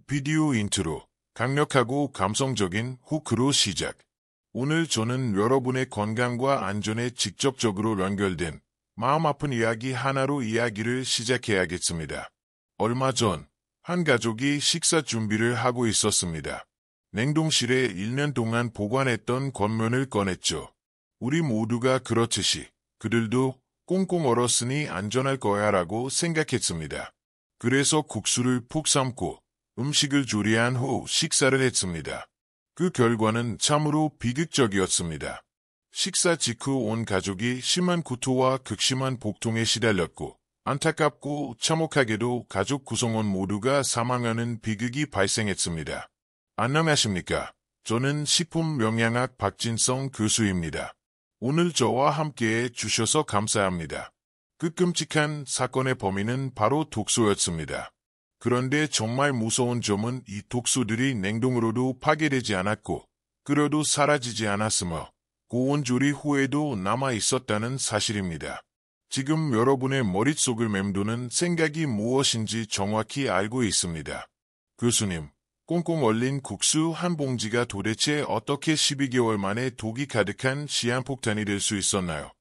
비디오 인트로, 강력하고 감성적인 후크로 시작. 오늘 저는 여러분의 건강과 안전에 직접적으로 연결된 마음 아픈 이야기 하나로 이야기를 시작해야겠습니다. 얼마 전, 한 가족이 식사 준비를 하고 있었습니다. 냉동실에 1년 동안 보관했던 겉면을 꺼냈죠. 우리 모두가 그렇듯이 그들도 꽁꽁 얼었으니 안전할 거야 라고 생각했습니다. 그래서 국수를 푹 삶고 음식을 조리한 후 식사를 했습니다. 그 결과는 참으로 비극적이었습니다. 식사 직후 온 가족이 심한 구토와 극심한 복통에 시달렸고 안타깝고 참혹하게도 가족 구성원 모두가 사망하는 비극이 발생했습니다. 안녕하십니까? 저는 식품영양학 박진성 교수입니다. 오늘 저와 함께해 주셔서 감사합니다. 그 끔찍한 사건의 범인은 바로 독소였습니다. 그런데 정말 무서운 점은 이 독소들이 냉동으로도 파괴되지 않았고 끓여도 사라지지 않았으며 고온 조리 후에도 남아 있었다는 사실입니다. 지금 여러분의 머릿속을 맴도는 생각이 무엇인지 정확히 알고 있습니다. 교수님, 꽁꽁 얼린 국수 한 봉지가 도대체 어떻게 12개월 만에 독이 가득한 시한폭탄이 될 수 있었나요?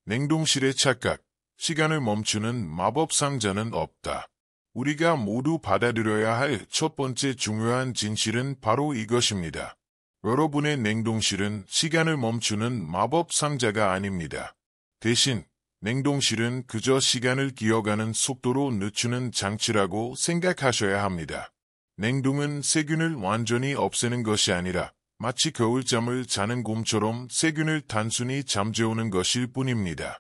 냉동실의 착각, 시간을 멈추는 마법 상자는 없다. 우리가 모두 받아들여야 할 첫 번째 중요한 진실은 바로 이것입니다. 여러분의 냉동실은 시간을 멈추는 마법 상자가 아닙니다. 대신 냉동실은 그저 시간을 기어가는 속도로 늦추는 장치라고 생각하셔야 합니다. 냉동은 세균을 완전히 없애는 것이 아니라 마치 겨울잠을 자는 곰처럼 세균을 단순히 잠재우는 것일 뿐입니다.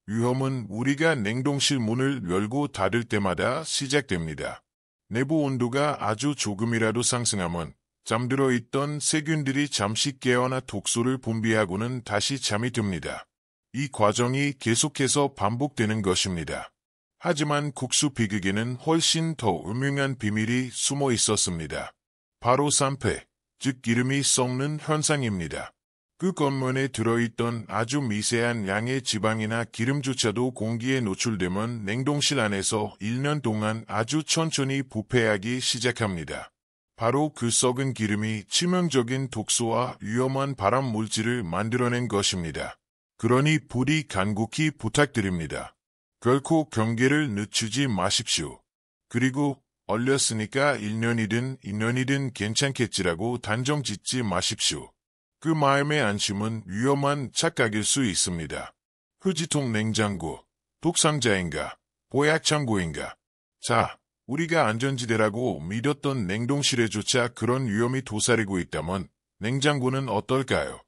위험은 우리가 냉동실 문을 열고 닫을 때마다 시작됩니다. 내부 온도가 아주 조금이라도 상승하면 잠들어 있던 세균들이 잠시 깨어나 독소를 분비하고는 다시 잠이 듭니다. 이 과정이 계속해서 반복되는 것입니다. 하지만 국수 비극에는 훨씬 더 음흉한 비밀이 숨어 있었습니다. 바로 산패, 즉 기름이 썩는 현상입니다. 그 겉면에 들어있던 아주 미세한 양의 지방이나 기름조차도 공기에 노출되면 냉동실 안에서 1년 동안 아주 천천히 부패하기 시작합니다. 바로 그 썩은 기름이 치명적인 독소와 위험한 발암 물질을 만들어낸 것입니다. 그러니 부디 간곡히 부탁드립니다. 결코 경계를 늦추지 마십시오. 그리고 얼렸으니까 1년이든 2년이든 괜찮겠지라고 단정 짓지 마십시오. 그 마음의 안심은 위험한 착각일 수 있습니다. 휴지통 냉장고, 독상자인가, 보약창고인가. 자, 우리가 안전지대라고 믿었던 냉동실에조차 그런 위험이 도사리고 있다면 냉장고는 어떨까요?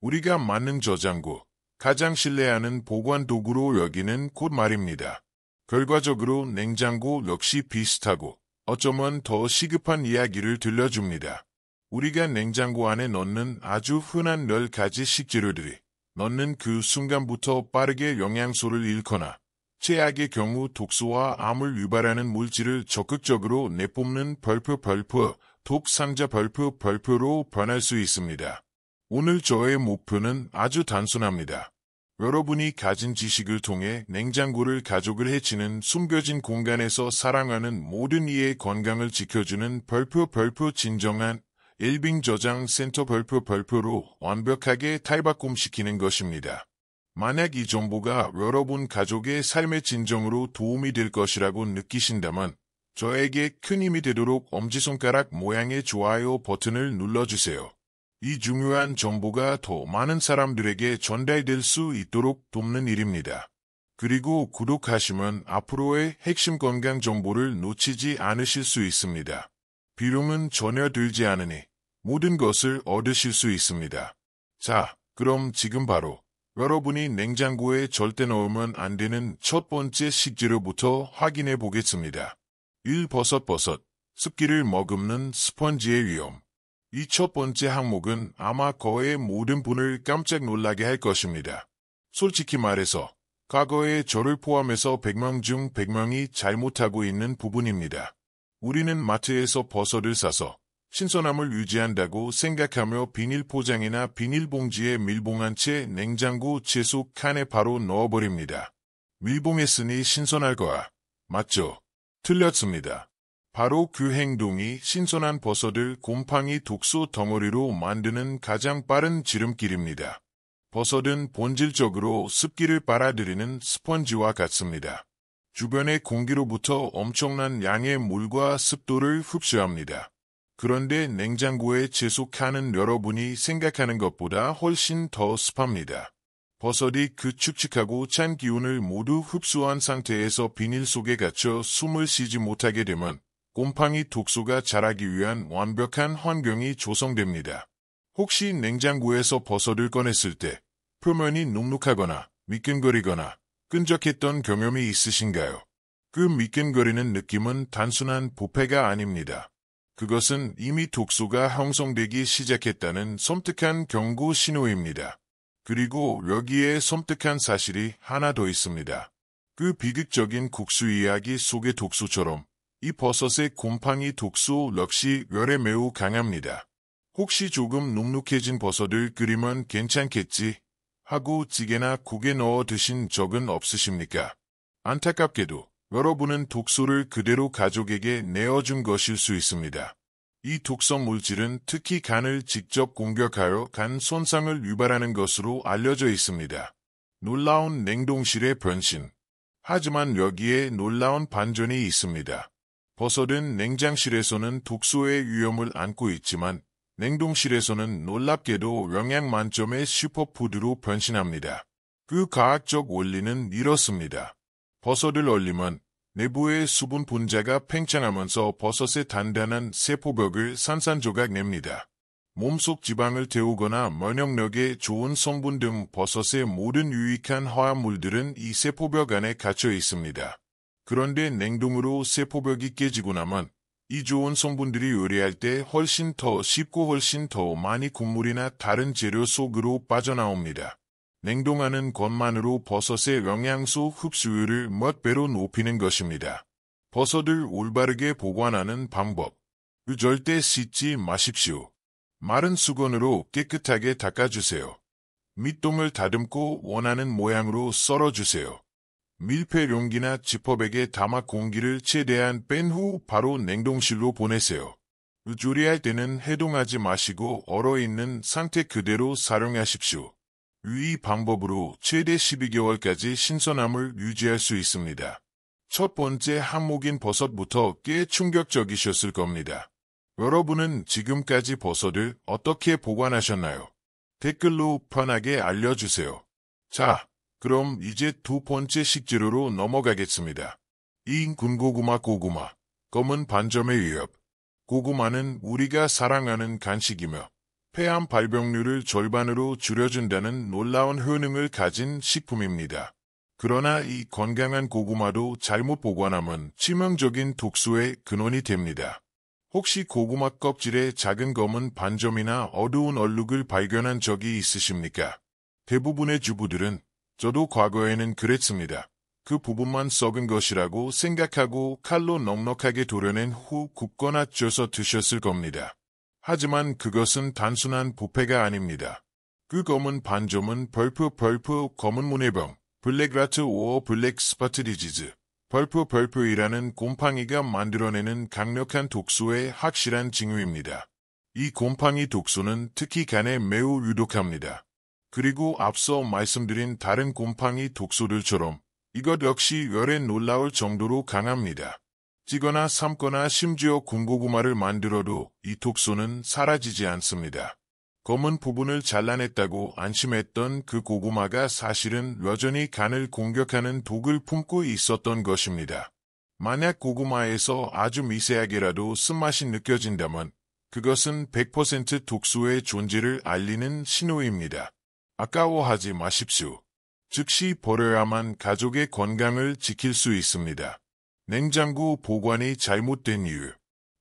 우리가 만능 저장고, 가장 신뢰하는 보관 도구로 여기는 곳 말입니다. 결과적으로 냉장고 역시 비슷하고 어쩌면 더 시급한 이야기를 들려줍니다. 우리가 냉장고 안에 넣는 아주 흔한 10가지 식재료들이 넣는 그 순간부터 빠르게 영양소를 잃거나 최악의 경우 독소와 암을 유발하는 물질을 적극적으로 내뿜는 벌프, 독상자 벌프로 변할 수 있습니다. 오늘 저의 목표는 아주 단순합니다. 여러분이 가진 지식을 통해 냉장고를 가족을 해치는 숨겨진 공간에서 사랑하는 모든 이의 건강을 지켜주는 벌프 진정한 일빙 저장 센터 벌프로 완벽하게 탈바꿈시키는 것입니다. 만약 이 정보가 여러분 가족의 삶의 진정으로 도움이 될 것이라고 느끼신다면 저에게 큰 힘이 되도록 엄지손가락 모양의 좋아요 버튼을 눌러주세요. 이 중요한 정보가 더 많은 사람들에게 전달될 수 있도록 돕는 일입니다. 그리고 구독하시면 앞으로의 핵심 건강 정보를 놓치지 않으실 수 있습니다. 비용은 전혀 들지 않으니 모든 것을 얻으실 수 있습니다. 자, 그럼 지금 바로 여러분이 냉장고에 절대 넣으면 안 되는 첫 번째 식재료부터 확인해 보겠습니다. 1. 버섯. 습기를 머금는 스펀지의 위험. 이 첫 번째 항목은 아마 거의 모든 분을 깜짝 놀라게 할 것입니다. 솔직히 말해서 과거에 저를 포함해서 100명 중 100명이 잘못하고 있는 부분입니다. 우리는 마트에서 버섯을 사서 신선함을 유지한다고 생각하며 비닐 포장이나 비닐봉지에 밀봉한 채 냉장고 채소 칸에 바로 넣어버립니다. 밀봉했으니 신선할 거야. 맞죠? 틀렸습니다. 바로 그 행동이 신선한 버섯을 곰팡이 독소 덩어리로 만드는 가장 빠른 지름길입니다. 버섯은 본질적으로 습기를 빨아들이는 스펀지와 같습니다. 주변의 공기로부터 엄청난 양의 물과 습도를 흡수합니다. 그런데 냉장고에 채소 칸은 여러분이 생각하는 것보다 훨씬 더 습합니다. 버섯이 그 축축하고 찬 기운을 모두 흡수한 상태에서 비닐 속에 갇혀 숨을 쉬지 못하게 되면 곰팡이 독소가 자라기 위한 완벽한 환경이 조성됩니다. 혹시 냉장고에서 버섯을 꺼냈을 때 표면이 눅눅하거나 미끈거리거나 끈적했던 경험이 있으신가요? 그 미끈거리는 느낌은 단순한 부패가 아닙니다. 그것은 이미 독소가 형성되기 시작했다는 섬뜩한 경고 신호입니다. 그리고 여기에 섬뜩한 사실이 하나 더 있습니다. 그 비극적인 국수 이야기 속의 독소처럼 이 버섯의 곰팡이 독소 역시 열에 매우 강합니다. 혹시 조금 눅눅해진 버섯을 끓이면 괜찮겠지 하고 찌개나 국에 넣어 드신 적은 없으십니까? 안타깝게도 여러분은 독소를 그대로 가족에게 내어준 것일 수 있습니다. 이 독성 물질은 특히 간을 직접 공격하여 간 손상을 유발하는 것으로 알려져 있습니다. 놀라운 냉동실의 변신. 하지만 여기에 놀라운 반전이 있습니다. 버섯은 냉장실에서는 독소의 위험을 안고 있지만 냉동실에서는 놀랍게도 영양 만점의 슈퍼푸드로 변신합니다. 그 과학적 원리는 이렇습니다. 버섯을 얼리면 내부의 수분 분자가 팽창하면서 버섯의 단단한 세포벽을 산산조각 냅니다. 몸속 지방을 태우거나 면역력에 좋은 성분 등 버섯의 모든 유익한 화합물들은 이 세포벽 안에 갇혀 있습니다. 그런데 냉동으로 세포벽이 깨지고 나면 이 좋은 성분들이 요리할 때 훨씬 더 쉽고 훨씬 더 많이 국물이나 다른 재료 속으로 빠져나옵니다. 냉동하는 것만으로 버섯의 영양소 흡수율을 몇 배로 높이는 것입니다. 버섯을 올바르게 보관하는 방법. 절대 씻지 마십시오. 마른 수건으로 깨끗하게 닦아주세요. 밑동을 다듬고 원하는 모양으로 썰어주세요. 밀폐 용기나 지퍼백에 담아 공기를 최대한 뺀 후 바로 냉동실로 보내세요. 조리할 때는 해동하지 마시고 얼어있는 상태 그대로 사용하십시오. 이 방법으로 최대 12개월까지 신선함을 유지할 수 있습니다. 첫 번째 항목인 버섯부터 꽤 충격적이셨을 겁니다. 여러분은 지금까지 버섯을 어떻게 보관하셨나요? 댓글로 편하게 알려주세요. 자, 그럼 이제 두 번째 식재료로 넘어가겠습니다. 이 군고구마 고구마, 검은 반점의 위협. 고구마는 우리가 사랑하는 간식이며 폐암 발병률을 절반으로 줄여준다는 놀라운 효능을 가진 식품입니다. 그러나 이 건강한 고구마도 잘못 보관하면 치명적인 독소의 근원이 됩니다. 혹시 고구마 껍질에 작은 검은 반점이나 어두운 얼룩을 발견한 적이 있으십니까? 대부분의 주부들은 저도 과거에는 그랬습니다. 그 부분만 썩은 것이라고 생각하고 칼로 넉넉하게 도려낸 후 굽거나 쪄서 드셨을 겁니다. 하지만 그것은 단순한 부패가 아닙니다. 그 검은 반점은 벌프 검은 문해병, 블랙라트 오어 블랙 스파트 디지즈, 벌프이라는 곰팡이가 만들어내는 강력한 독소의 확실한 징후입니다. 이 곰팡이 독소는 특히 간에 매우 유독합니다. 그리고 앞서 말씀드린 다른 곰팡이 독소들처럼 이것 역시 열에 놀라울 정도로 강합니다. 찌거나 삶거나 심지어 군고구마를 만들어도 이 독소는 사라지지 않습니다. 검은 부분을 잘라냈다고 안심했던 그 고구마가 사실은 여전히 간을 공격하는 독을 품고 있었던 것입니다. 만약 고구마에서 아주 미세하게라도 쓴맛이 느껴진다면 그것은 100% 독소의 존재를 알리는 신호입니다. 아까워하지 마십시오. 즉시 버려야만 가족의 건강을 지킬 수 있습니다. 냉장고 보관이 잘못된 이유.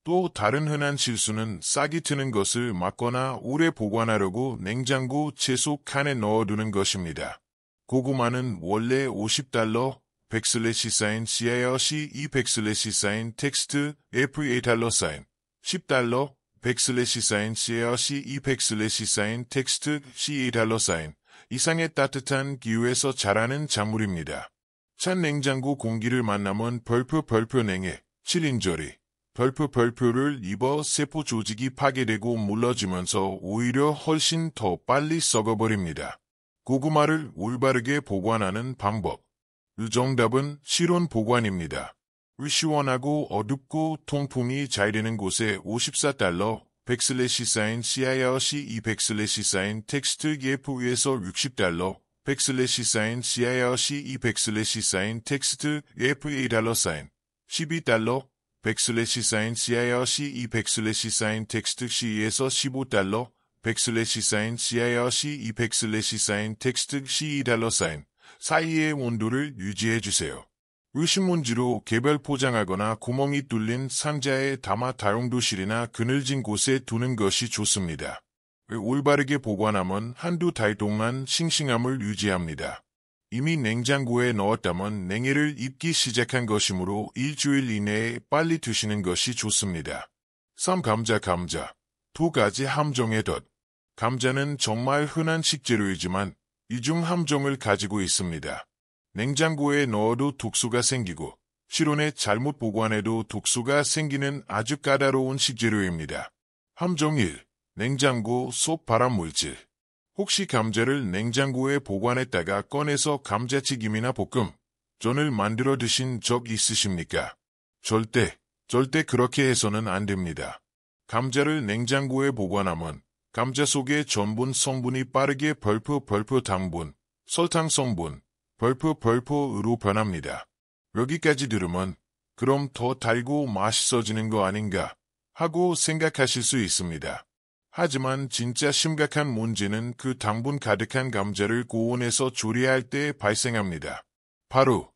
또 다른 흔한 실수는 싹이 트는 것을 막거나 오래 보관하려고 냉장고 채소 칸에 넣어두는 것입니다. 고구마는 원래 $50, 백슬래시 CIRC 200슬래시 텍스트 $8 $10, 백슬래시 CIRC 200슬래시 텍스트 $8 이상의 따뜻한 기후에서 자라는 작물입니다. 찬 냉장고 공기를 만나면 벌프 냉해, 7인절이, 벌프를 입어 세포 조직이 파괴되고 물러지면서 오히려 훨씬 더 빨리 썩어버립니다. 고구마를 올바르게 보관하는 방법. 정답은 실온 보관입니다. 시원하고 어둡고 통풍이 잘 되는 곳에 $54, 100/사인 CIRC 200/사인 텍스트 예프에서 $60, 100/사인 CIRC 200/사인 텍스트 예프 $2사인, $12, 100/사인 CIRC 200/사인 텍스트 C에서 $15, 100/사인 CIRC 200/사인 텍스트 C $2사인 사이의 온도를 유지해주세요. 신문지로 개별 포장하거나 구멍이 뚫린 상자에 담아 다용도실이나 그늘진 곳에 두는 것이 좋습니다. 올바르게 보관하면 한두 달 동안 싱싱함을 유지합니다. 이미 냉장고에 넣었다면 냉해를 입기 시작한 것이므로 일주일 이내에 빨리 드시는 것이 좋습니다. 3. 감자. 두 가지 함정의 덫. 감자는 정말 흔한 식재료이지만 이중 함정을 가지고 있습니다. 냉장고에 넣어도 독소가 생기고 실온에 잘못 보관해도 독소가 생기는 아주 까다로운 식재료입니다. 함정 1. 냉장고 속 발암물질. 혹시 감자를 냉장고에 보관했다가 꺼내서 감자튀김이나 볶음, 전을 만들어 드신 적 있으십니까? 절대 그렇게 해서는 안 됩니다. 감자를 냉장고에 보관하면 감자 속의 전분 성분이 빠르게 벌프 당분, 설탕 성분, 벌프으로 변합니다. 여기까지 들으면 그럼 더 달고 맛있어지는 거 아닌가 하고 생각하실 수 있습니다. 하지만 진짜 심각한 문제는 그 당분 가득한 감자를 고온에서 조리할 때 발생합니다. 바로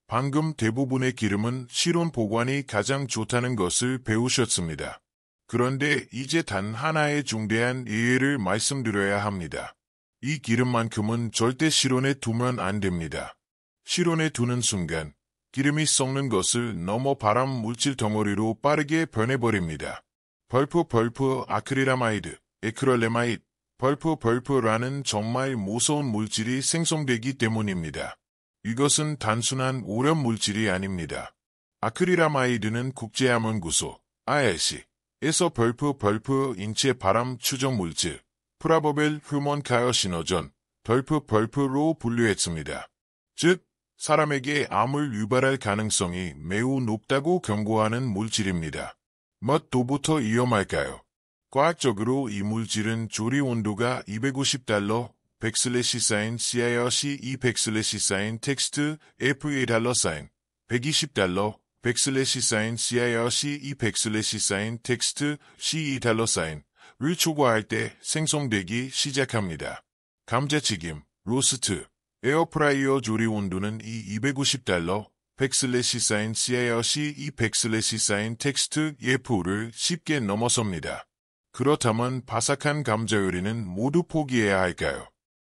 방금 대부분의 기름은 실온 보관이 가장 좋다는 것을 배우셨습니다. 그런데 이제 단 하나의 중대한 예의를 말씀드려야 합니다. 이 기름만큼은 절대 실온에 두면 안 됩니다. 실온에 두는 순간 기름이 썩는 것을 넘어 발암 물질 덩어리로 빠르게 변해버립니다. 벌프, 아크릴아마이드, 에크럴레마이드, 벌프라는 정말 무서운 물질이 생성되기 때문입니다. 이것은 단순한 오염 물질이 아닙니다. 아크릴아마이드는 국제암연구소, IRC에서 벌프, 인체 발암 추정 물질, 프라버벨 휴먼 카이시노전, 벌프로 분류했습니다. 즉, 사람에게 암을 유발할 가능성이 매우 높다고 경고하는 물질입니다. 뭐부터 위험할까요? 과학적으로 이 물질은 조리 온도가 $250, 100/사인 CIRC 200/사인 텍스트 F1$사인, $120, 100/사인 CIRC 200/사인 텍스트 C2$사인, 를 초과할 때 생성되기 시작합니다. 감자튀김, 로스트, 에어프라이어 조리 온도는 이 $250, 100/사인 CIRC 200/사인 텍스트 F를 쉽게 넘어섭니다. 그렇다면 바삭한 감자 요리는 모두 포기해야 할까요?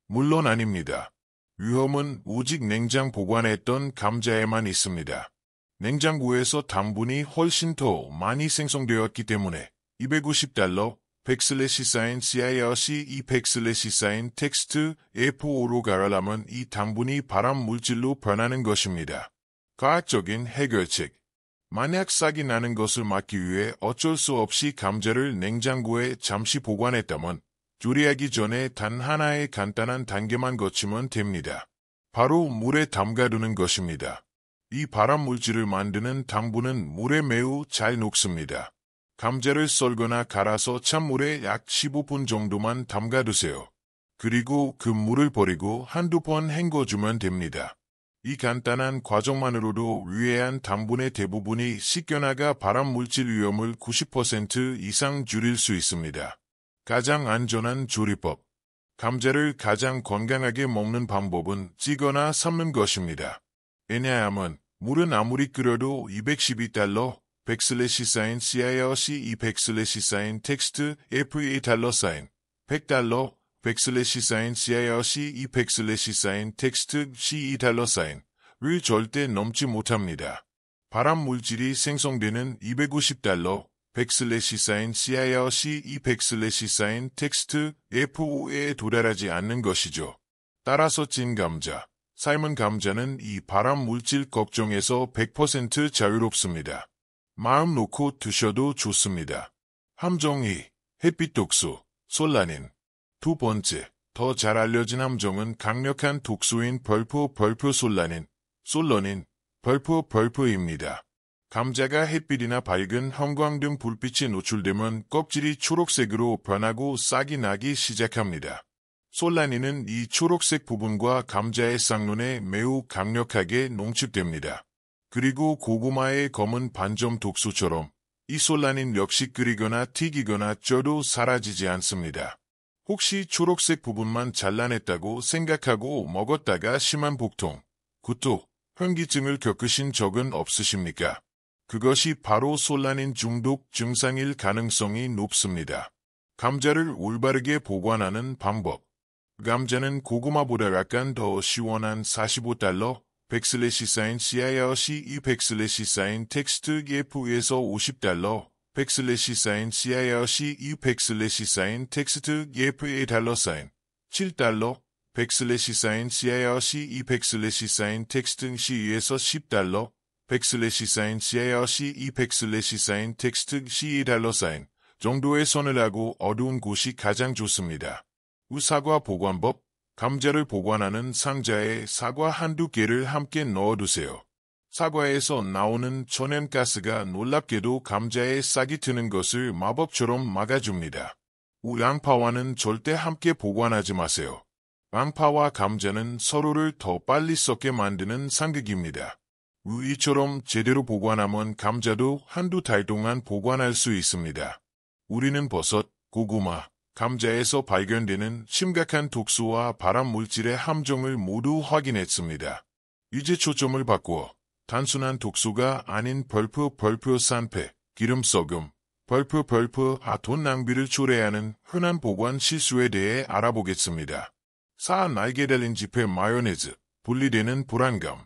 물론 아닙니다. 위험은 오직 냉장 보관했던 감자에만 있습니다. 냉장고에서 당분이 훨씬 더 많이 생성되었기 때문에 $250, 100/사인 CIRC 200/사인 텍스트 F5로 가라라면 이 당분이 발암 물질로 변하는 것입니다. 과학적인 해결책. 만약 싹이 나는 것을 막기 위해 어쩔 수 없이 감자를 냉장고에 잠시 보관했다면 조리하기 전에 단 하나의 간단한 단계만 거치면 됩니다. 바로 물에 담가두는 것입니다. 이 발암 물질을 만드는 당분은 물에 매우 잘 녹습니다. 감자를 썰거나 갈아서 찬물에 약 15분 정도만 담가두세요. 그리고 그 물을 버리고 한두 번 헹궈주면 됩니다. 이 간단한 과정만으로도 유해한 당분의 대부분이 씻겨나가 발암물질 위험을 90% 이상 줄일 수 있습니다. 가장 안전한 조리법. 감자를 가장 건강하게 먹는 방법은 찌거나 삶는 것입니다. 왜냐하면 물은 아무리 끓여도 $212, 100/사인 CIRC 200/사인 텍스트 F2$사인, $100, 100/사인 CIRC 200/사인 텍스트 C2$사인, 를 절대 넘지 못합니다. 발암 물질이 생성되는 $250, 100/사인 CIRC 200/사인 텍스트 F5에 도달하지 않는 것이죠. 따라서 찐 감자, 삶은 감자는 이 발암 물질 걱정에서 100% 자유롭습니다. 마음 놓고 드셔도 좋습니다. 함정이 햇빛 독소, 솔라닌. 두 번째, 더 잘 알려진 함정은 강력한 독소인 벌포솔라닌, 솔러닌, 벌포입니다. 감자가 햇빛이나 밝은 형광등 불빛에 노출되면 껍질이 초록색으로 변하고 싹이 나기 시작합니다. 솔라닌은 이 초록색 부분과 감자의 쌍눈에 매우 강력하게 농축됩니다. 그리고 고구마의 검은 반점 독소처럼 이 솔라닌 역시 끓이거나 튀기거나 쪄도 사라지지 않습니다. 혹시 초록색 부분만 잘라냈다고 생각하고 먹었다가 심한 복통, 구토, 현기증을 겪으신 적은 없으십니까? 그것이 바로 솔라닌 중독 증상일 가능성이 높습니다. 감자를 올바르게 보관하는 방법. 감자는 고구마보다 약간 더 시원한 45달러, 100/사인 CIRC 200/사인 텍스트 예프에서 50달러, 100/사인 CIRC 200/사인 텍스트 예프 $1사인, 7달러, 100/사인 CIRC 200/사인 텍스트 C에서 10달러, 100/사인 CIRC 200/사인 텍스트 C $2사인 정도의 서늘하고 어두운 곳이 가장 좋습니다. 사과 보관법. 감자를 보관하는 상자에 사과 한두 개를 함께 넣어두세요. 사과에서 나오는 천연가스가 놀랍게도 감자에 싹이 트는 것을 마법처럼 막아줍니다. 양파와는 절대 함께 보관하지 마세요. 양파와 감자는 서로를 더 빨리 썩게 만드는 상극입니다. 이처럼 제대로 보관하면 감자도 한두 달 동안 보관할 수 있습니다. 우리는 버섯, 고구마, 감자에서 발견되는 심각한 독소와 발암물질의 함정을 모두 확인했습니다. 이제 초점을 바꾸어 단순한 독소가 아닌 벌프 산패, 기름 썩음, 돈 낭비를 초래하는 흔한 보관 실수에 대해 알아보겠습니다. 날개 달린 지폐 마요네즈, 분리되는 불안감.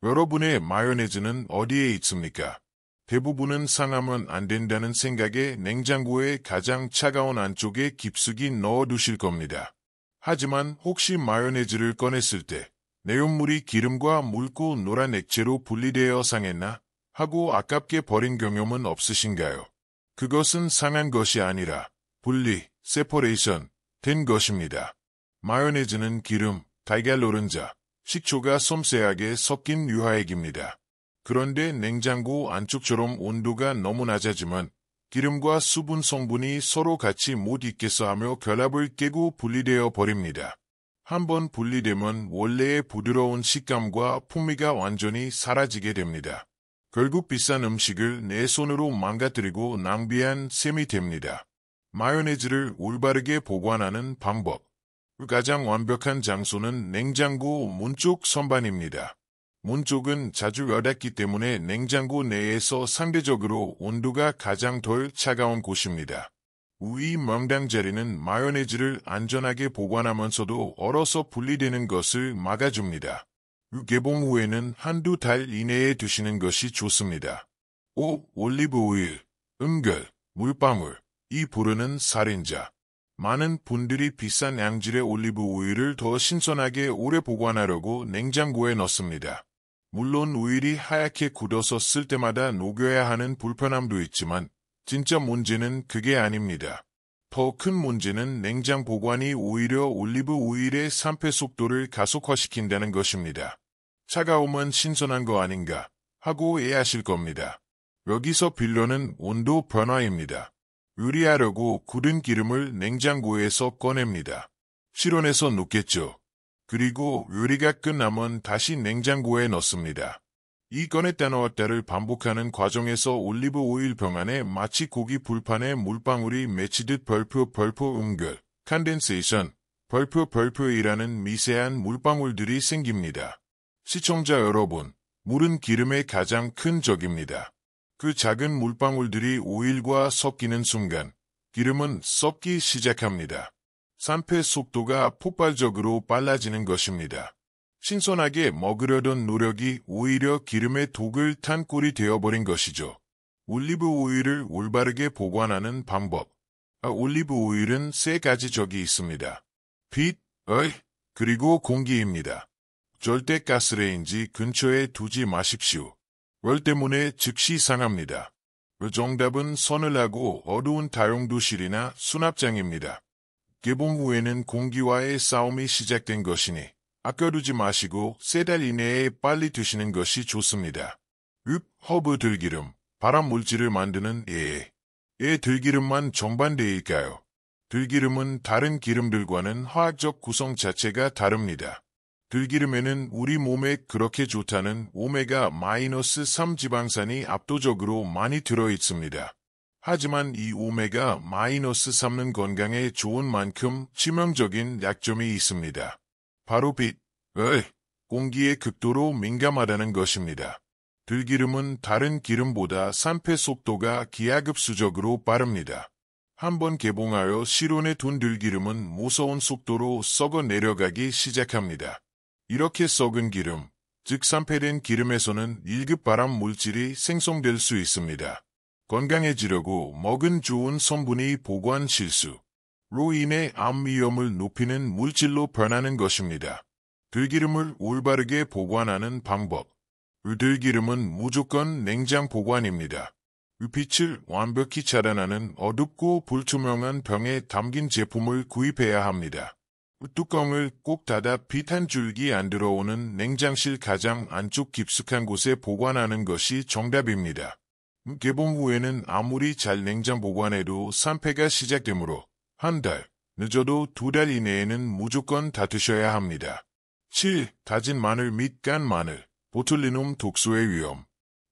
여러분의 마요네즈는 어디에 있습니까? 대부분은 상하면 안 된다는 생각에 냉장고의 가장 차가운 안쪽에 깊숙이 넣어두실 겁니다. 하지만 혹시 마요네즈를 꺼냈을 때 내용물이 기름과 묽고 노란 액체로 분리되어 상했나 하고 아깝게 버린 경험은 없으신가요? 그것은 상한 것이 아니라 세퍼레이션 된 것입니다. 마요네즈는 기름, 달걀 노른자, 식초가 섬세하게 섞인 유화액입니다. 그런데 냉장고 안쪽처럼 온도가 너무 낮아지면 기름과 수분 성분이 서로 같이 못 있겠어 하며 결합을 깨고 분리되어 버립니다. 한번 분리되면 원래의 부드러운 식감과 풍미가 완전히 사라지게 됩니다. 결국 비싼 음식을 내 손으로 망가뜨리고 낭비한 셈이 됩니다. 마요네즈를 올바르게 보관하는 방법. 가장 완벽한 장소는 냉장고 문쪽 선반입니다. 문쪽은 자주 열닫기 때문에 냉장고 내에서 상대적으로 온도가 가장 덜 차가운 곳입니다. 이 명당 자리는 마요네즈를 안전하게 보관하면서도 얼어서 분리되는 것을 막아줍니다. 개봉 후에는 한두 달 이내에 드시는 것이 좋습니다. 올리브 오일, 은결, 물방울, 이 부르는 살인자. 많은 분들이 비싼 양질의 올리브 오일을 더 신선하게 오래 보관하려고 냉장고에 넣습니다. 물론 오일이 하얗게 굳어서 쓸 때마다 녹여야 하는 불편함도 있지만 진짜 문제는 그게 아닙니다. 더 큰 문제는 냉장 보관이 오히려 올리브 오일의 산패 속도를 가속화시킨다는 것입니다. 차가우면 신선한 거 아닌가 하고 오해하실 겁니다. 여기서 빌런은 온도 변화입니다. 요리하려고 굳은 기름을 냉장고에서 꺼냅니다. 실온에서 녹겠죠. 그리고 요리가 끝나면 다시 냉장고에 넣습니다. 이 꺼냈다 넣었다를 반복하는 과정에서 올리브 오일 병 안에 마치 고기 불판에 물방울이 맺히듯 벌프 은결, 컨덴세이션, 벌프이라는 미세한 물방울들이 생깁니다. 시청자 여러분, 물은 기름의 가장 큰 적입니다. 그 작은 물방울들이 오일과 섞이는 순간 기름은 썩기 시작합니다. 산패 속도가 폭발적으로 빨라지는 것입니다. 신선하게 먹으려던 노력이 오히려 기름의 독을 탄 꼴이 되어버린 것이죠. 올리브 오일을 올바르게 보관하는 방법. 올리브 오일은 3가지 적이 있습니다. 빛, 그리고 공기입니다. 절대 가스레인지 근처에 두지 마십시오. 열 때문에 즉시 상합니다. 정답은 서늘하고 어두운 다용도실이나 수납장입니다. 개봉 후에는 공기와의 싸움이 시작된 것이니 아껴두지 마시고 3달 이내에 빨리 드시는 것이 좋습니다. 허브 들기름, 발암 물질을 만드는 들기름만 정반대일까요? 들기름은 다른 기름들과는 화학적 구성 자체가 다릅니다. 들기름에는 우리 몸에 그렇게 좋다는 오메가-3 지방산이 압도적으로 많이 들어있습니다. 하지만 이 오메가-3는 건강에 좋은 만큼 치명적인 약점이 있습니다. 바로 공기에 극도로 민감하다는 것입니다. 들기름은 다른 기름보다 산패 속도가 기하급수적으로 빠릅니다. 한번 개봉하여 실온에 둔 들기름은 무서운 속도로 썩어 내려가기 시작합니다. 이렇게 썩은 기름, 즉 산패된 기름에서는 1급 발암 물질이 생성될 수 있습니다. 건강해지려고 먹은 좋은 성분이 보관 실수로 인해 암 위험을 높이는 물질로 변하는 것입니다. 들기름을 올바르게 보관하는 방법. 들기름은 무조건 냉장 보관입니다. 빛을 완벽히 차단하는 어둡고 불투명한 병에 담긴 제품을 구입해야 합니다. 뚜껑을 꼭 닫아 빛 한 줄기 안 들어오는 냉장실 가장 안쪽 깊숙한 곳에 보관하는 것이 정답입니다. 개봉 후에는 아무리 잘 냉장 보관해도 산패가 시작되므로 1달, 늦어도 2달 이내에는 무조건 다 드셔야 합니다. 7. 다진 마늘 및 깐 마늘, 보툴리눔 독소의 위험.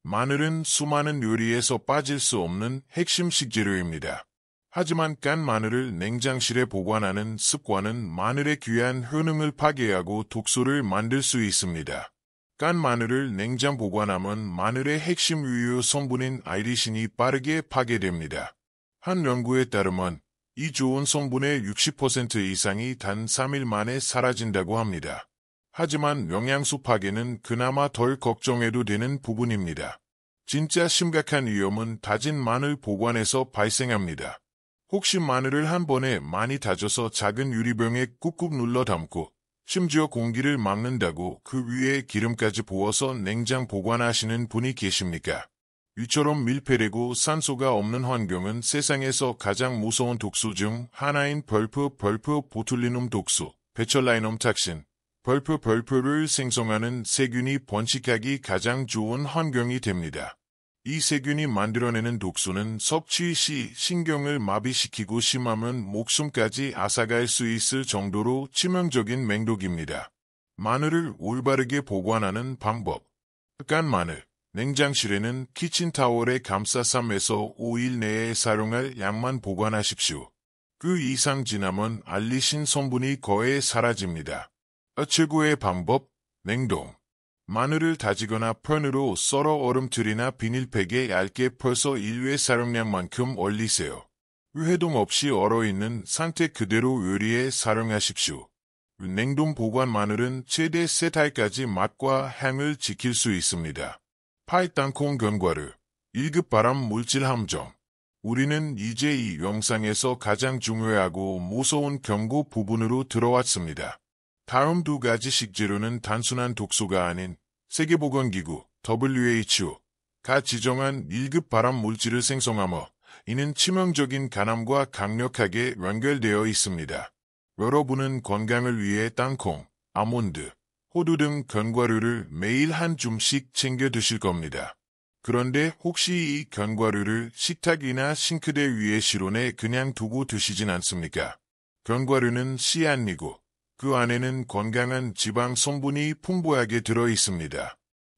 마늘은 수많은 요리에서 빠질 수 없는 핵심 식재료입니다. 하지만 깐 마늘을 냉장실에 보관하는 습관은 마늘의 귀한 효능을 파괴하고 독소를 만들 수 있습니다. 깐 마늘을 냉장 보관하면 마늘의 핵심 유효 성분인 아이리신이 빠르게 파괴됩니다. 한 연구에 따르면 이 좋은 성분의 60% 이상이 단 3일 만에 사라진다고 합니다. 하지만 영양소 파괴는 그나마 덜 걱정해도 되는 부분입니다. 진짜 심각한 위험은 다진 마늘 보관에서 발생합니다. 혹시 마늘을 한 번에 많이 다져서 작은 유리병에 꾹꾹 눌러 담고 심지어 공기를 막는다고 그 위에 기름까지 부어서 냉장 보관하시는 분이 계십니까? 이처럼 밀폐되고 산소가 없는 환경은 세상에서 가장 무서운 독소 중 하나인 보툴리눔 독소, 베철라이넘 탁신, 벌프를 생성하는 세균이 번식하기 가장 좋은 환경이 됩니다. 이 세균이 만들어내는 독소는 섭취 시 신경을 마비시키고 심하면 목숨까지 앗아갈 수 있을 정도로 치명적인 맹독입니다. 마늘을 올바르게 보관하는 방법. 깐 마늘. 냉장실에는 키친타월에 감싸 3에서 5일 내에 사용할 양만 보관하십시오. 그 이상 지나면 알리신 성분이 거의 사라집니다. 최고의 방법, 냉동. 마늘을 다지거나 펀으로 썰어 얼음틀이나 비닐팩에 얇게 펴서 1회 사용량만큼 얼리세요. 해동 없이 얼어있는 상태 그대로 요리에 사용하십시오. 냉동 보관 마늘은 최대 3달까지 맛과 향을 지킬 수 있습니다. 8. 땅콩 견과류, 1급 발암 물질 함정. 우리는 이제 이 영상에서 가장 중요하고 무서운 경고 부분으로 들어왔습니다. 다음 2가지 식재료는 단순한 독소가 아닌 세계보건기구 WHO가 지정한 1급 발암 물질을 생성하며 이는 치명적인 간암과 강력하게 연결되어 있습니다. 여러분은 건강을 위해 땅콩, 아몬드, 호두 등 견과류를 매일 한 줌씩 챙겨 드실 겁니다. 그런데 혹시 이 견과류를 식탁이나 싱크대 위에 실온에 그냥 두고 드시진 않습니까? 견과류는 씨 아니고 그 안에는 건강한 지방 성분이 풍부하게 들어 있습니다.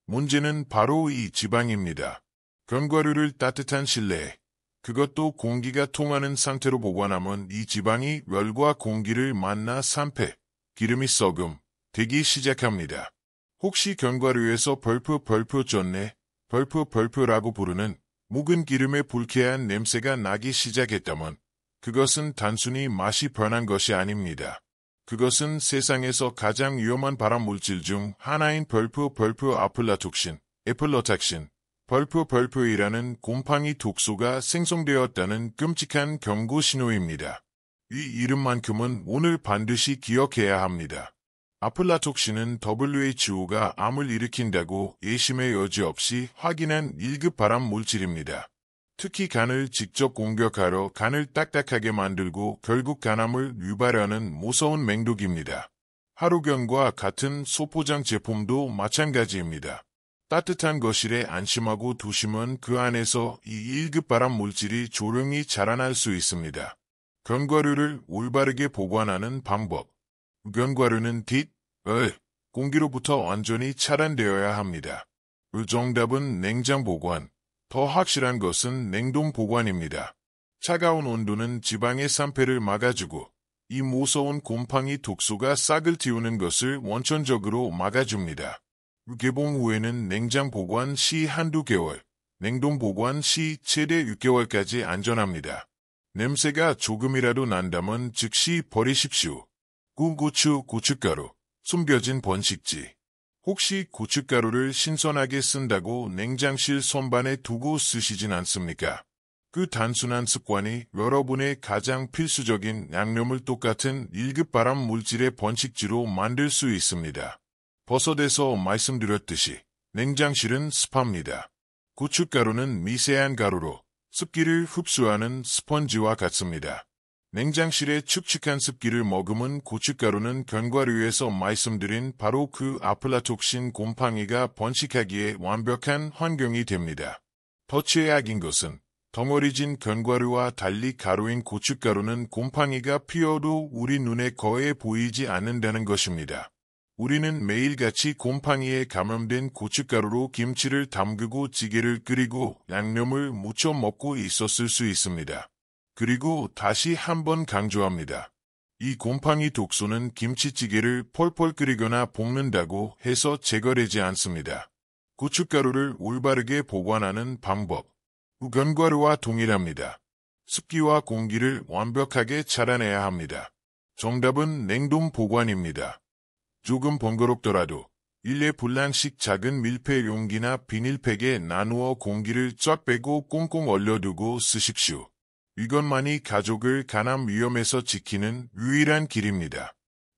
문제는 바로 이 지방입니다. 견과류를 따뜻한 실내에, 그것도 공기가 통하는 상태로 보관하면 이 지방이 열과 공기를 만나 산패, 기름이 썩음, 되기 시작합니다. 혹시 견과류에서 벌프 쫓네, 벌프라고 부르는 묵은 기름의 불쾌한 냄새가 나기 시작했다면 그것은 단순히 맛이 변한 것이 아닙니다. 그것은 세상에서 가장 위험한 발암 물질 중 하나인 아플라톡신, 에플러탁신, 벌프이라는 곰팡이 독소가 생성되었다는 끔찍한 경고 신호입니다. 이 이름만큼은 오늘 반드시 기억해야 합니다. 아플라톡신은 WHO가 암을 일으킨다고 의심의 여지 없이 확인한 1급 발암 물질입니다. 특히 간을 직접 공격하러 간을 딱딱하게 만들고 결국 간암을 유발하는 무서운 맹독입니다. 하루경과 같은 소포장 제품도 마찬가지입니다. 따뜻한 거실에 안심하고 두시면 그 안에서 이 1급 발암 물질이 조용히 자라날 수 있습니다. 견과류를 올바르게 보관하는 방법. 견과류는 공기로부터 완전히 차단되어야 합니다. 정답은 냉장 보관. 더 확실한 것은 냉동 보관입니다. 차가운 온도는 지방의 산패를 막아주고 이 무서운 곰팡이 독소가 싹을 틔우는 것을 원천적으로 막아줍니다. 개봉 후에는 냉장 보관 시 한두 개월, 냉동 보관 시 최대 6개월까지 안전합니다. 냄새가 조금이라도 난다면 즉시 버리십시오. 고추, 고춧가루, 숨겨진 번식지. 혹시 고춧가루를 신선하게 쓴다고 냉장실 선반에 두고 쓰시진 않습니까? 그 단순한 습관이 여러분의 가장 필수적인 양념을 똑같은 1급 발암 물질의 번식지로 만들 수 있습니다. 버섯에서 말씀드렸듯이 냉장실은 습합니다. 고춧가루는 미세한 가루로 습기를 흡수하는 스펀지와 같습니다. 냉장실에 축축한 습기를 머금은 고춧가루는 견과류에서 말씀드린 바로 그 아플라톡신 곰팡이가 번식하기에 완벽한 환경이 됩니다. 더 최악인 것은 덩어리진 견과류와 달리 가루인 고춧가루는 곰팡이가 피어도 우리 눈에 거의 보이지 않는다는 것입니다. 우리는 매일같이 곰팡이에 감염된 고춧가루로 김치를 담그고 찌개를 끓이고 양념을 무쳐 먹고 있었을 수 있습니다. 그리고 다시 한번 강조합니다. 이 곰팡이 독소는 김치찌개를 펄펄 끓이거나 볶는다고 해서 제거되지 않습니다. 고춧가루를 올바르게 보관하는 방법. 견과류와 동일합니다. 습기와 공기를 완벽하게 차단해야 합니다. 정답은 냉동 보관입니다. 조금 번거롭더라도 일례 불량식 작은 밀폐 용기나 비닐팩에 나누어 공기를 쫙 빼고 꽁꽁 얼려두고 쓰십시오. 이것만이 가족을 간암 위험에서 지키는 유일한 길입니다.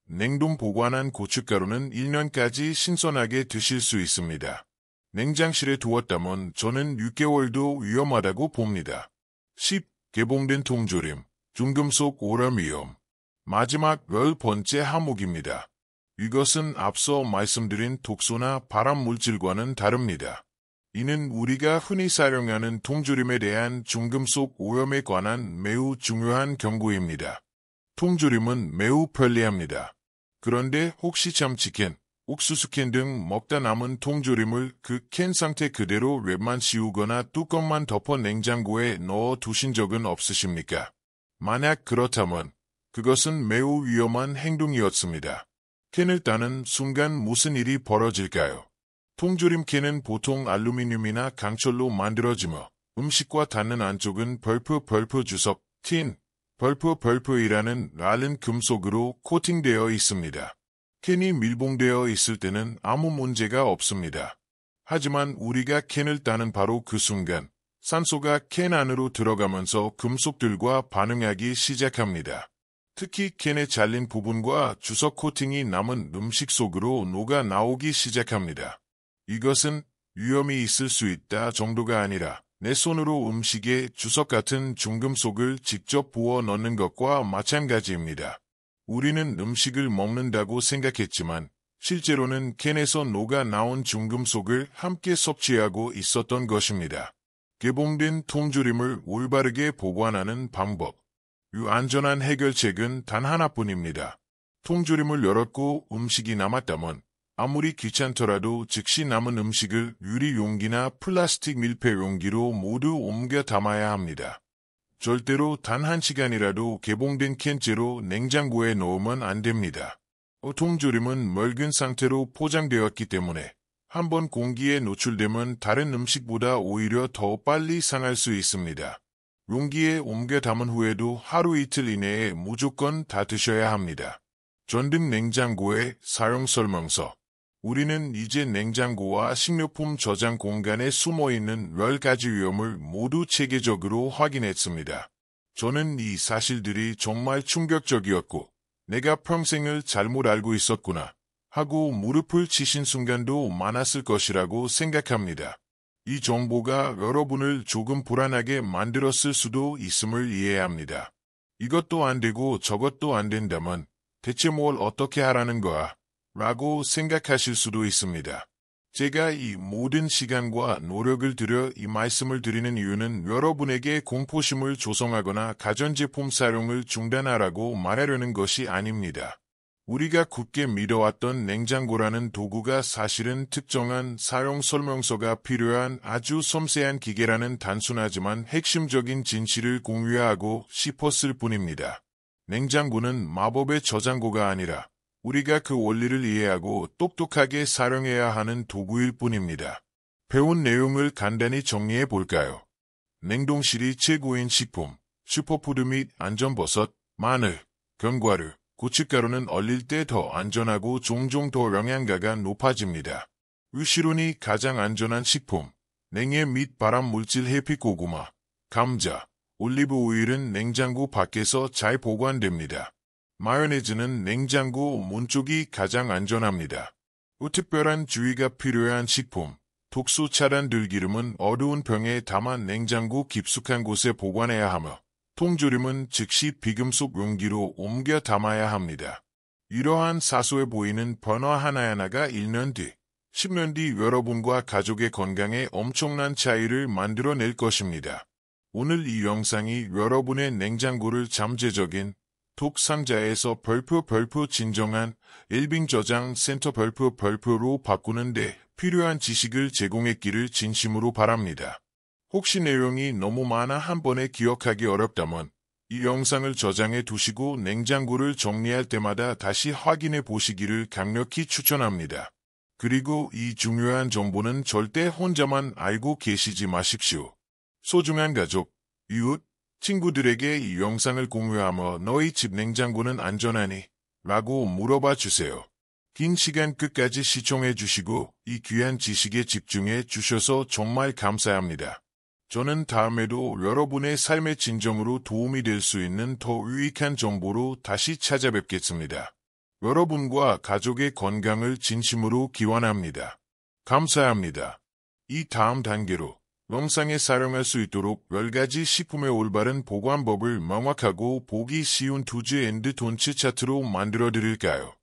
냉동 보관한 고춧가루는 1년까지 신선하게 드실 수 있습니다. 냉장실에 두었다면 저는 6개월도 위험하다고 봅니다. 10. 개봉된 통조림, 중금속 오염 위험. 마지막 10번째 항목입니다. 이것은 앞서 말씀드린 독소나 발암 물질과는 다릅니다. 이는 우리가 흔히 사용하는 통조림에 대한 중금속 오염에 관한 매우 중요한 경고입니다. 통조림은 매우 편리합니다. 그런데 혹시 참치캔, 옥수수캔 등 먹다 남은 통조림을 그 캔 상태 그대로 랩만 씌우거나 뚜껑만 덮어 냉장고에 넣어 두신 적은 없으십니까? 만약 그렇다면 그것은 매우 위험한 행동이었습니다. 캔을 따는 순간 무슨 일이 벌어질까요? 통조림 캔은 보통 알루미늄이나 강철로 만들어지며 음식과 닿는 안쪽은 벌프 주석, 틴, 벌프이라는 라른 금속으로 코팅되어 있습니다. 캔이 밀봉되어 있을 때는 아무 문제가 없습니다. 하지만 우리가 캔을 따는 바로 그 순간 산소가 캔 안으로 들어가면서 금속들과 반응하기 시작합니다. 특히 캔에 잘린 부분과 주석 코팅이 남은 음식 속으로 녹아 나오기 시작합니다. 이것은 위험이 있을 수 있다 정도가 아니라 내 손으로 음식에 주석 같은 중금속을 직접 부어 넣는 것과 마찬가지입니다. 우리는 음식을 먹는다고 생각했지만 실제로는 캔에서 녹아 나온 중금속을 함께 섭취하고 있었던 것입니다. 개봉된 통조림을 올바르게 보관하는 방법. 이 안전한 해결책은 단 하나뿐입니다. 통조림을 열었고 음식이 남았다면 아무리 귀찮더라도 즉시 남은 음식을 유리 용기나 플라스틱 밀폐 용기로 모두 옮겨 담아야 합니다. 절대로 단 1시간이라도 개봉된 캔째로 냉장고에 넣으면 안 됩니다. 통조림은 묽은 상태로 포장되었기 때문에 한번 공기에 노출되면 다른 음식보다 오히려 더 빨리 상할 수 있습니다. 용기에 옮겨 담은 후에도 하루 이틀 이내에 무조건 다 드셔야 합니다. 전등 냉장고의 사용 설명서. 우리는 이제 냉장고와 식료품 저장 공간에 숨어있는 10가지 위험을 모두 체계적으로 확인했습니다. 저는 이 사실들이 정말 충격적이었고 내가 평생을 잘못 알고 있었구나 하고 무릎을 치신 순간도 많았을 것이라고 생각합니다. 이 정보가 여러분을 조금 불안하게 만들었을 수도 있음을 이해합니다. 이것도 안 되고 저것도 안 된다면 대체 뭘 어떻게 하라는 거야? 라고 생각하실 수도 있습니다. 제가 이 모든 시간과 노력을 들여 이 말씀을 드리는 이유는 여러분에게 공포심을 조성하거나 가전제품 사용을 중단하라고 말하려는 것이 아닙니다. 우리가 굳게 믿어왔던 냉장고라는 도구가 사실은 특정한 사용 설명서가 필요한 아주 섬세한 기계라는 단순하지만 핵심적인 진실을 공유하고 싶었을 뿐입니다. 냉장고는 마법의 저장고가 아니라 우리가 그 원리를 이해하고 똑똑하게 사용해야 하는 도구일 뿐입니다. 배운 내용을 간단히 정리해 볼까요? 냉동실이 최고인 식품, 슈퍼푸드 및 안전버섯, 마늘, 견과류, 고춧가루는 얼릴 때 더 안전하고 종종 더 영양가가 높아집니다. 유시론이 가장 안전한 식품, 냉해 및 발암 물질 해피 고구마, 감자, 올리브 오일은 냉장고 밖에서 잘 보관됩니다. 마요네즈는 냉장고 문 쪽이 가장 안전합니다. 특별한 주의가 필요한 식품, 독소 차단 들기름은 어두운 병에 담아 냉장고 깊숙한 곳에 보관해야 하며 통조림은 즉시 비금속 용기로 옮겨 담아야 합니다. 이러한 사소해 보이는 변화 하나하나가 1년 뒤, 10년 뒤 여러분과 가족의 건강에 엄청난 차이를 만들어낼 것입니다. 오늘 이 영상이 여러분의 냉장고를 잠재적인 독 상자에서 별표 진정한 일빙 저장 센터 별표로 바꾸는데 필요한 지식을 제공했기를 진심으로 바랍니다. 혹시 내용이 너무 많아 한 번에 기억하기 어렵다면 이 영상을 저장해 두시고 냉장고를 정리할 때마다 다시 확인해 보시기를 강력히 추천합니다. 그리고 이 중요한 정보는 절대 혼자만 알고 계시지 마십시오. 소중한 가족, 이웃, 친구들에게 이 영상을 공유하며 너희 집 냉장고는 안전하니? 라고 물어봐 주세요. 긴 시간 끝까지 시청해 주시고 이 귀한 지식에 집중해 주셔서 정말 감사합니다. 저는 다음에도 여러분의 삶의 진정으로 도움이 될 수 있는 더 유익한 정보로 다시 찾아뵙겠습니다. 여러분과 가족의 건강을 진심으로 기원합니다. 감사합니다. 이 다음 단계로 영상에 사용할 수 있도록 10가지 식품의 올바른 보관법을 명확하고 보기 쉬운 투즈 앤드 돈츠 차트로 만들어 드릴까요?